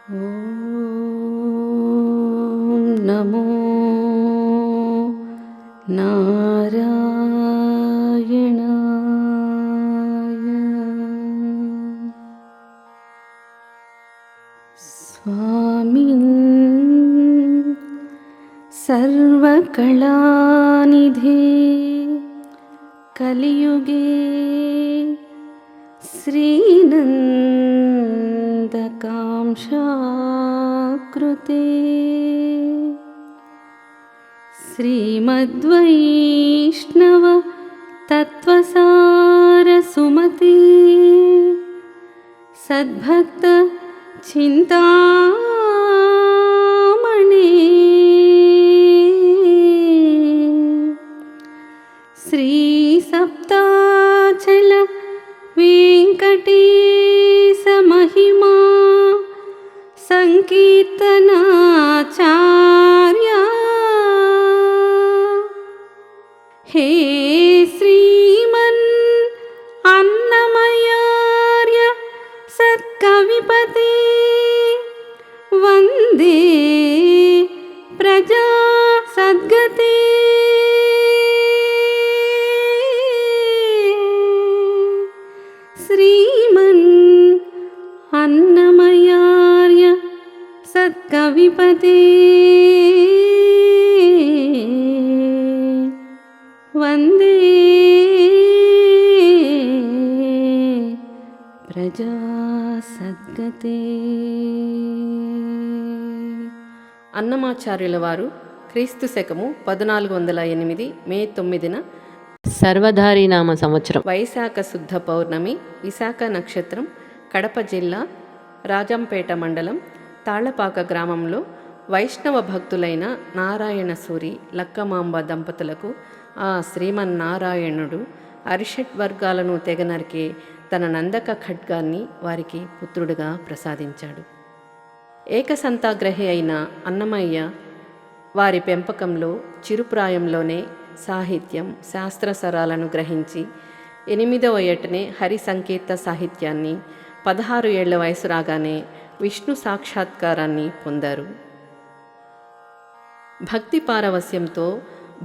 ఓం నమో నారాయణాయ. స్వామిన్ సర్వకళానిధే కలియుగే శ్రీనందకాంక్షాకృతే శ్రీమద్వైష్ణవ తత్వసారసుమతే సద్భక్త చింతామణే శ్రీ సప్తాచల వెంకటేశ మహిమా సంకీర్తనాచార్య. హే శ్రీమన్ అన్నమయార్య సత్కవిపతే వందే ప్రజా సద్గతే. శ్రీమన్ అన్నమయార్య సత్కవిపతే వందే ప్రజా సద్గతే. అన్నమాచార్యుల వారు క్రీస్తు శకము 1408 మే 9 సర్వధారీనామ సంవత్సరం వైశాఖ శుద్ధ పౌర్ణమి, విశాఖ నక్షత్రం, కడప జిల్లా రాజంపేట మండలం తాళ్లపాక గ్రామంలో వైష్ణవ భక్తులైన నారాయణ సూరి లక్కమాంబ దంపతులకు ఆ శ్రీమన్నారాయణుడు అరిషట్ వర్గాలను తెగనరికే తన నందక ఖడ్గాన్ని వారికి పుత్రుడిగా ప్రసాదించాడు. ఏకసంతాగ్రహి అయిన అన్నమయ్య వారి పెంపకంలో చిరుప్రాయంలోనే సాహిత్యం, శాస్త్రసరాలను గ్రహించి 8వ ఏటనే హరి సంకీర్త సాహిత్యాన్ని, 16 ఏళ్ల వయసు రాగానే విష్ణు సాక్షాత్కారాన్ని పొందారు. భక్తి పారవస్యంతో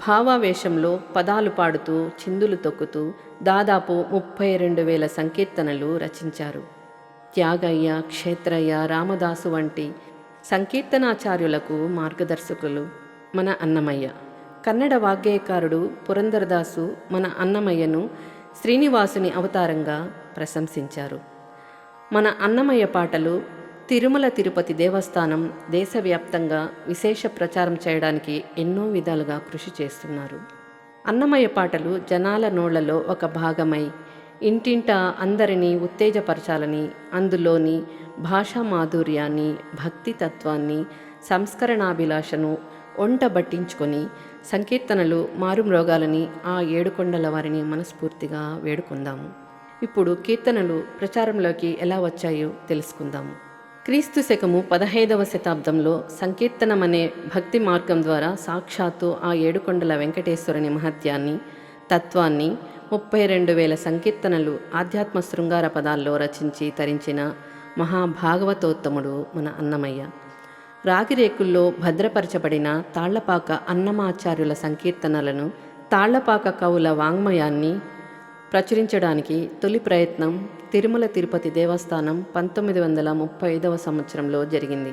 భావావేశంలో పదాలు పాడుతూ చిందులు తొక్కుతూ దాదాపు 32,000 సంకీర్తనలు రచించారు. త్యాగయ్య, క్షేత్రయ్య, రామదాసు వంటి సంకీర్తనాచార్యులకు మార్గదర్శకులు మన అన్నమయ్య. కన్నడ వాగ్గేయకారుడు పురందరదాసు మన అన్నమయ్యను శ్రీనివాసుని అవతారంగా ప్రశంసించారు. మన అన్నమయ్య పాటలు తిరుమల తిరుపతి దేవస్థానం దేశవ్యాప్తంగా విశేష ప్రచారం చేయడానికి ఎన్నో విధాలుగా కృషి చేస్తున్నారు. అన్నమయ్య పాటలు జనాల నోళ్లలో ఒక భాగమై ఇంటింటా అందరినీ ఉత్తేజపరచాలని, అందులోని భాషా మాధుర్యాన్ని, భక్తి తత్వాన్ని, సంస్కరణాభిలాషను ఒంటబట్టించుకొని సంకీర్తనలు మారుమ్రోగాలని ఆ ఏడుకొండల వారిని మనస్ఫూర్తిగా వేడుకుందాము. ఇప్పుడు కీర్తనలు ప్రచారంలోకి ఎలా వచ్చాయో తెలుసుకుందాము. క్రీస్తు శకము 15వ శతాబ్దంలో సంకీర్తనమనే భక్తి మార్గం ద్వారా సాక్షాత్తు ఆ ఏడుకొండల వెంకటేశ్వరుని మహత్యాన్ని, తత్వాన్ని 32,000 సంకీర్తనలు ఆధ్యాత్మ శృంగార పదాల్లో రచించి తరించిన మహాభాగవతోత్తముడు మన అన్నమయ్య. రాగిరేకుల్లో భద్రపరచబడిన తాళ్లపాక అన్నమాచార్యుల సంకీర్తనలను, తాళ్లపాక కవుల వాంగ్మయాన్ని ప్రచురించడానికి తొలి ప్రయత్నం తిరుమల తిరుపతి దేవస్థానం 1935వ సంవత్సరంలో జరిగింది.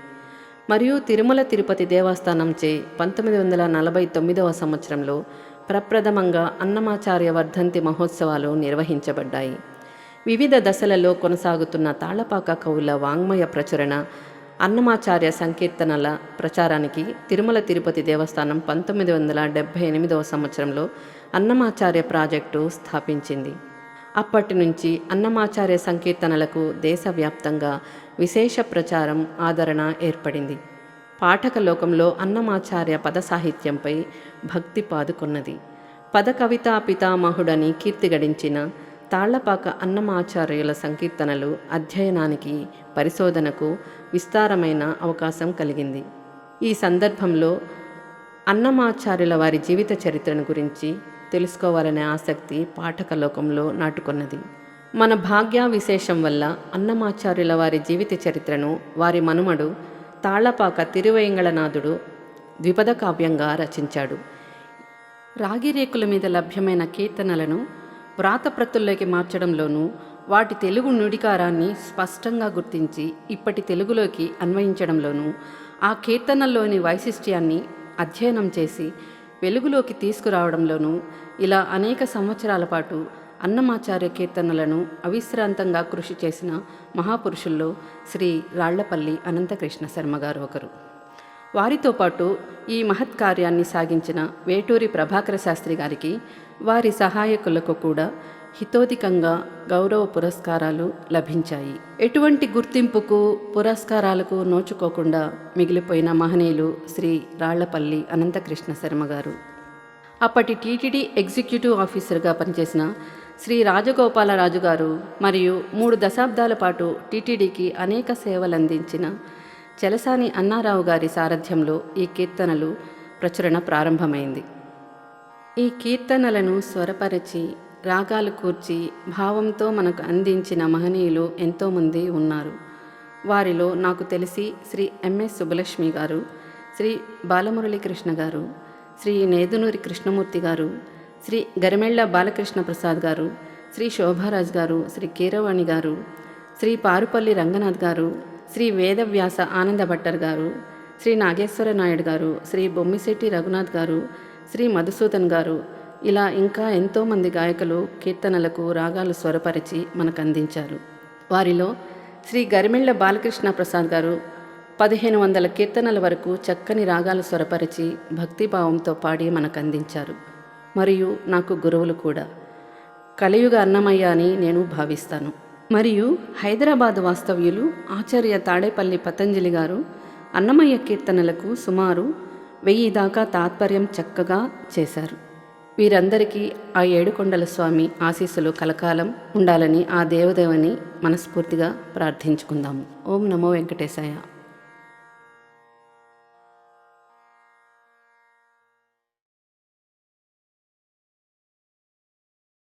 మరియు తిరుమల తిరుపతి దేవస్థానంచే 1949వ సంవత్సరంలో ప్రప్రథమంగా అన్నమాచార్య వర్ధంతి మహోత్సవాలు నిర్వహించబడ్డాయి. వివిధ దశలలో కొనసాగుతున్న తాళ్లపాక కవుల వాంగ్మయ ప్రచురణ, అన్నమాచార్య సంకీర్తనల ప్రచారానికి తిరుమల తిరుపతి దేవస్థానం 1978వ సంవత్సరంలో అన్నమాచార్య ప్రాజెక్టు స్థాపించింది. అప్పటి నుంచి అన్నమాచార్య సంకీర్తనలకు దేశవ్యాప్తంగా విశేష ప్రచారం, ఆదరణ ఏర్పడింది. పాఠక లోకంలో అన్నమాచార్య పద సాహిత్యంపై భక్తి పాదుకొన్నది. పద కవితా పితామహుడని కీర్తి గడించిన తాళ్లపాక అన్నమాచార్యుల సంకీర్తనలు అధ్యయనానికి, పరిశోధనకు విస్తారమైన అవకాశం కలిగింది. ఈ సందర్భంలో అన్నమాచార్యుల వారి జీవిత చరిత్రను గురించి తెలుసుకోవాలనే ఆసక్తి పాఠక లోకంలో నాటుకొన్నది. మన భాగ్య విశేషం వల్ల అన్నమాచార్యుల వారి జీవిత చరిత్రను వారి మనుమడు తాళ్లపాక తిరువేంగళనాథుడు ద్విపద కావ్యంగా రచించాడు. రాగిరేకుల మీద లభ్యమైన కీర్తనలను వ్రాతప్రతుల్లోకి మార్చడంలోనూ వాటి తెలుగు నుడికారాన్ని స్పష్టంగా గుర్తించి ఇప్పటి తెలుగులోకి అన్వయించడంలోనూ ఆ కీర్తనల్లోని వైశిష్ట్యాన్ని అధ్యయనం చేసి వెలుగులోకి తీసుకురావడంలోనూ ఇలా అనేక సంవత్సరాల పాటు అన్నమాచార్య కీర్తనలను అవిశ్రాంతంగా కృషి చేసిన మహాపురుషుల్లో శ్రీ రాళ్లపల్లి అనంతకృష్ణ శర్మ గారు ఒకరు. వారితో పాటు ఈ మహత్ కార్యాన్ని సాగించిన వేటూరి ప్రభాకర శాస్త్రి గారికి, వారి సహాయకులకు కూడా హితోధికంగా గౌరవ పురస్కారాలు లభించాయి. ఎటువంటి గుర్తింపుకు పురస్కారాలకు నోచుకోకుండా మిగిలిపోయిన మహనీయులు శ్రీ రాళ్లపల్లి అనంతకృష్ణ శర్మ గారు. అప్పటి టీటీడీ ఎగ్జిక్యూటివ్ ఆఫీసర్గా పనిచేసిన శ్రీ రాజగోపాలరాజు గారు మరియు 3 దశాబ్దాల పాటు టీటీడీకి అనేక సేవలందించిన చలసాని అన్నారావు గారి సారథ్యంలో ఈ కీర్తనలు ప్రచురణ ప్రారంభమైంది. ఈ కీర్తనలను స్వరపరిచి రాగాలు కూర్చి భావంతో మనకు అందించిన మహనీయులు ఎంతోమంది ఉన్నారు. వారిలో నాకు తెలిసి శ్రీ ఎంఎస్ సుబ్బలక్ష్మి గారు, శ్రీ బాలమురళీకృష్ణ గారు, శ్రీ నేదునూరి కృష్ణమూర్తి గారు, శ్రీ గరిమెళ్ల బాలకృష్ణ ప్రసాద్ గారు, శ్రీ శోభారాజ్ గారు, శ్రీ కీరవాణి గారు, శ్రీ పారుపల్లి రంగనాథ్ గారు, శ్రీ వేదవ్యాస ఆనంద భట్టర్ గారు, శ్రీ నాగేశ్వర నాయుడు గారు, శ్రీ బొమ్మిశెట్టి రఘునాథ్ గారు, శ్రీ మధుసూదన్ గారు, ఇలా ఇంకా ఎంతోమంది గాయకులు కీర్తనలకు రాగాలు స్వరపరిచి మనకు అందించారు. వారిలో శ్రీ గరిమెళ్ల బాలకృష్ణ ప్రసాద్ గారు 1500 కీర్తనల వరకు చక్కని రాగాలు స్వరపరిచి భక్తిభావంతో పాడి మనకు అందించారు. మరియు నాకు గురువులు కూడా. కలియుగ అన్నమయ్య అని నేను భావిస్తాను. మరియు హైదరాబాద్ వాస్తవ్యులు ఆచార్య తాడేపల్లి పతంజలి గారు అన్నమయ్య కీర్తనలకు సుమారు 1000 దాకా తాత్పర్యం చక్కగా చేశారు. వీరందరికీ ఆ ఏడుకొండల స్వామి ఆశీస్సులు కలకాలం ఉండాలని ఆ దేవదేవని మనస్ఫూర్తిగా ప్రార్థించుకుందాము. ఓం నమో వెంకటేశాయ.